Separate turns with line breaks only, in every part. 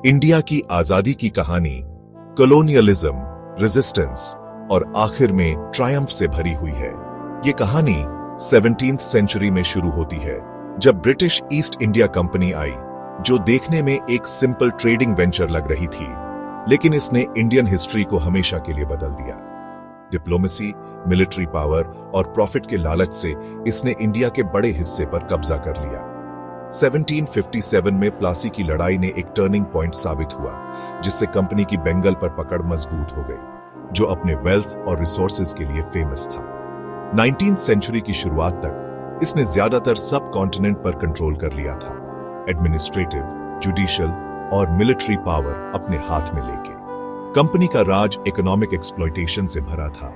India की आजादी की कहानी कॉलोनियलिज्म, रेजिस्टेंस और आखिर में ट्रायम्फ से भरी हुई है। ये कहानी 17th सेंचुरी में शुरू होती है, जब ब्रिटिश ईस्ट इंडिया कंपनी आई, जो देखने में एक सिंपल ट्रेडिंग वेंचर लग रही थी, लेकिन इसने इंडियन हिस्ट्री को हमेशा के लिए बदल दिया। डिप्लोमेसी, मिलिट्री पावर और प्रॉफिट के लालच से इसने इंडिया के बड़े हिस्से पर कब्जा कर लिया। 1757 में प्लासी की लड़ाई ने एक टर्निंग पॉइंट साबित हुआ, जिससे कंपनी की बंगाल पर पकड़ मजबूत हो गई, जो अपने वेल्थ और रिसोर्सेज के लिए फेमस था। 19th सेंचुरी की शुरुआत तक इसने ज्यादातर सब कॉन्टिनेंट पर कंट्रोल कर लिया था, एडमिनिस्ट्रेटिव, जुडिशियल और मिलिट्री पावर अपने हाथ में लेके। कंपनी का राज इकोनॉमिक एक्सप्लॉयटेशन से भरा था।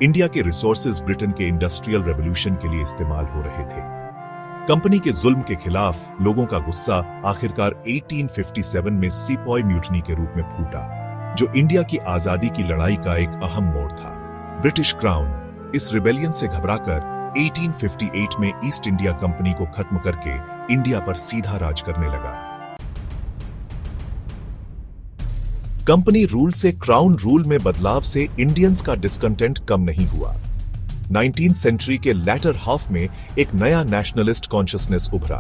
इंडिया के रिसोर्सेज ब्रिटेन के इंडस्ट्रियल रेवोल्यूशन के लिए इस्तेमाल हो रहे थे। कंपनी के जुल्म के खिलाफ लोगों का गुस्सा आखिरकार 1857 में सीपॉय म्यूटनी के रूप में फूटा, जो इंडिया की आजादी की लड़ाई का एक अहम मोड़ था। ब्रिटिश क्राउन इस रिबेलियन से घबराकर 1858 में ईस्ट इंडिया कंपनी को खत्म करके इंडिया पर सीधा राज करने लगा। कंपनी रूल से क्राउन रूल में बदलाव से इंडियंस का डिस्कंटेंट कम नहीं हुआ। 19th सेंचुरी के लैटर हाफ में एक नया नेशनलिस्ट कॉन्शियसनेस उभरा।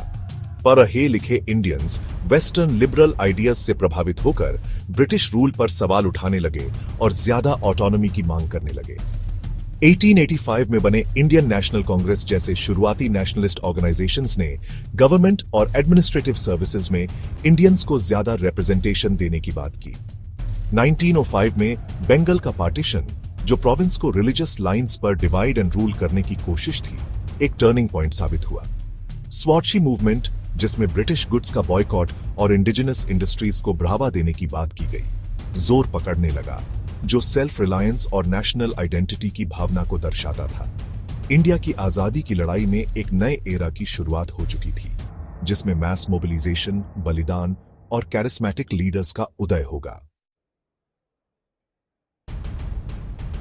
पढ़े लिखे इंडियंस वेस्टर्न लिबरल आइडियाज से प्रभावित होकर ब्रिटिश रूल पर सवाल उठाने लगे और ज्यादा ऑटोनॉमी की मांग करने लगे। 1885 में बने इंडियन नेशनल कांग्रेस जैसे शुरुआती नेशनलिस्ट ऑर्गेनाइजेशंस ने गवर्नमेंट और एडमिनिस्ट्रेटिव सर्विसेज में इंडियंस को ज्यादा रिप्रेजेंटेशन देने की बात की। 1905 में बंगाल का पार्टीशन, जो प्रोविंस को रिलीजियस लाइंस पर डिवाइड एंड रूल करने की कोशिश थी, एक टर्निंग पॉइंट साबित हुआ। स्वॉची मूवमेंट, जिसमें ब्रिटिश गुड्स का बॉयकॉट और इंडिजिनस इंडस्ट्रीज को बढ़ावा देने की बात की गई, जोर पकड़ने लगा, जो सेल्फ रिलायंस और नेशनल आइडेंटिटी की भावना को दर्शाता था। इंडिया की आजादी की लड़ाई में एक नए एरा की शुरुआत हो चुकी थी, जिसमें मैस मोबिलाइजेशन, बलिदान और कैरिस्मेटिक लीडर्स का उदय होगा।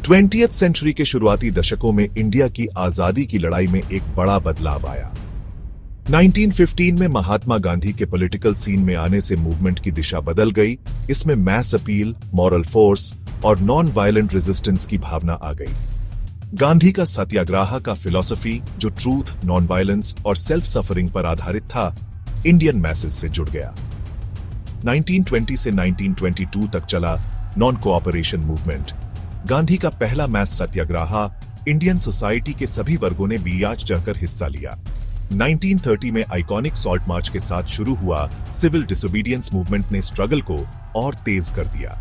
20th सेंचुरी के शुरुआती दशकों में इंडिया की आजादी की लड़ाई में एक बड़ा बदलाव आया। 1915 में महात्मा गांधी के पॉलिटिकल सीन में आने से मूवमेंट की दिशा बदल गई। इसमें मैस अपील, मॉरल फोर्स और नॉन वायलेंट रेजिस्टेंस की भावना आ गई। गांधी का सत्याग्रह का फिलॉसफी, जो ट्रूथ, नॉन वायलेंस और सेल्फ सफरिंग पर आधारित था, इंडियन मैसेज से जुड़ गया। 1920 से 1922 तक चला नॉन कोऑपरेशन मूवमेंट, गांधी का पहला मैस सत्याग्रह। इंडियन सोसाइटी के सभी वर्गों ने बियाज चढ़कर हिस्सा लिया। 1930 में आइकॉनिक सॉल्ट मार्च के साथ शुरू हुआ सिविल डिसोबीडियंस मूवमेंट ने स्ट्रगल को और तेज कर दिया।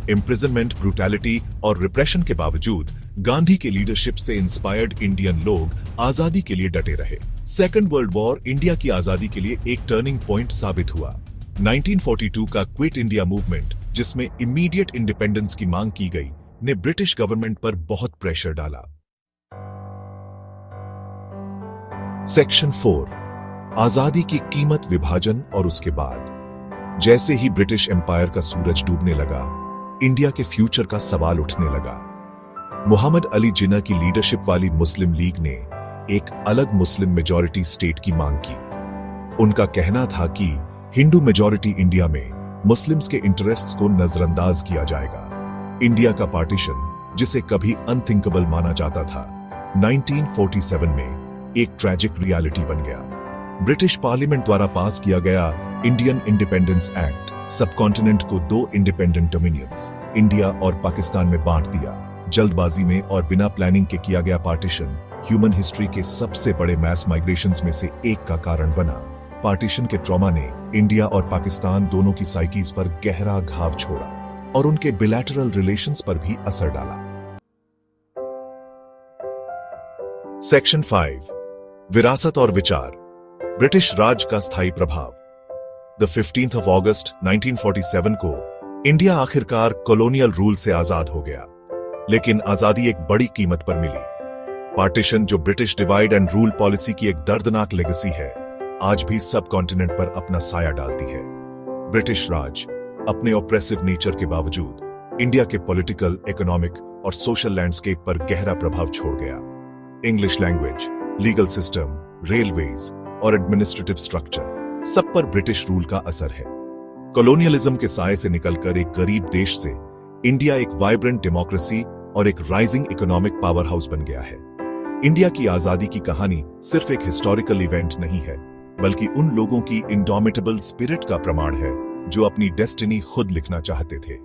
इम्प्रिजनमेंट, ब्रूटैलिटी और रिप्रेशन के बावजूद गांधी के लीडरशिप से इंस्पायर्ड इंडियन लोग आजादी के लिए डटे रहे। सेकेंड वर्ल्ड वॉर इंडिया की आजादी के लिए एक टर्निंग पॉइंट साबित हुआ। 1942 का क्विट इंडिया मूवमेंट, जिसमें इमीडिएट इंडिपेंडेंस की मांग की गई, ने ब्रिटिश गवर्नमेंट पर बहुत प्रेशर डाला। सेक्शन 4, आजादी की कीमत, विभाजन और उसके बाद। जैसे ही ब्रिटिश एम्पायर का सूरज डूबने लगा, इंडिया के फ्यूचर का सवाल उठने लगा। मोहम्मद अली जिन्ना की लीडरशिप वाली मुस्लिम लीग ने एक अलग मुस्लिम मेजॉरिटी स्टेट की मांग की। उनका कहना था कि हिंदू मेजॉरिटी इंडिया में मुस्लिम्स के इंटरेस्ट्स को नजरअंदाज किया जाएगा। इंडिया का पार्टीशन, जिसे कभी अनथिंकेबल माना जाता था, 1947 में एक ट्रैजिक रियलिटी बन गया। ब्रिटिश पार्लियामेंट द्वारा पास किया गया इंडियन इंडिपेंडेंस एक्ट सबकॉन्टिनेंट को 2 इंडिपेंडेंट डोमिनियंस, इंडिया और पाकिस्तान में बांट दिया। जल्दबाजी में और बिना प्लानिंग के किया गया पार्टीशन ह्यूमन हिस्ट्री के सबसे बड़े मैस माइग्रेशंस में से एक का कारण बना। पार्टीशन के ट्रॉमा ने इंडिया और पाकिस्तान दोनों की साइकीज पर गहरा घाव छोड़ा और उनके बिलैटरल रिलेशंस पर भी असर डाला। सेक्शन 5, विरासत और विचार, ब्रिटिश राज का स्थायी प्रभाव। द 15th of August 1947 को इंडिया आखिरकार कॉलोनियल रूल से आजाद हो गया, लेकिन आजादी एक बड़ी कीमत पर मिली। पार्टीशन, जो British divide and rule policy की एक दर्दनाक लेगेसी है, आज भी सब कॉन्टिनेंट पर अपना साया डालती है। ब्रिटिश राज अपने ऑप्रेसिव नेचर के बावजूद इंडिया के पॉलिटिकल, इकोनॉमिक और सोशल लैंडस्केप पर गहरा प्रभाव छोड़ गया। English language, legal system, railways और एडमिनिस्ट्रेटिव स्ट्रक्चर, सब पर ब्रिटिश रूल का असर है। कॉलोनियलिज्म के साए से निकलकर एक गरीब देश से इंडिया एक वाइब्रेंट डेमोक्रेसी और एक राइजिंग इकोनॉमिक पावर हाउस बन गया है। इंडिया की आजादी की कहानी सिर्फ एक हिस्टोरिकल इवेंट नहीं है, बल्कि उन लोगों की इंडोमिटेबल स्पिरिट का प्रमाण है जो अपनी डेस्टिनी खुद लिखना चाहते थे।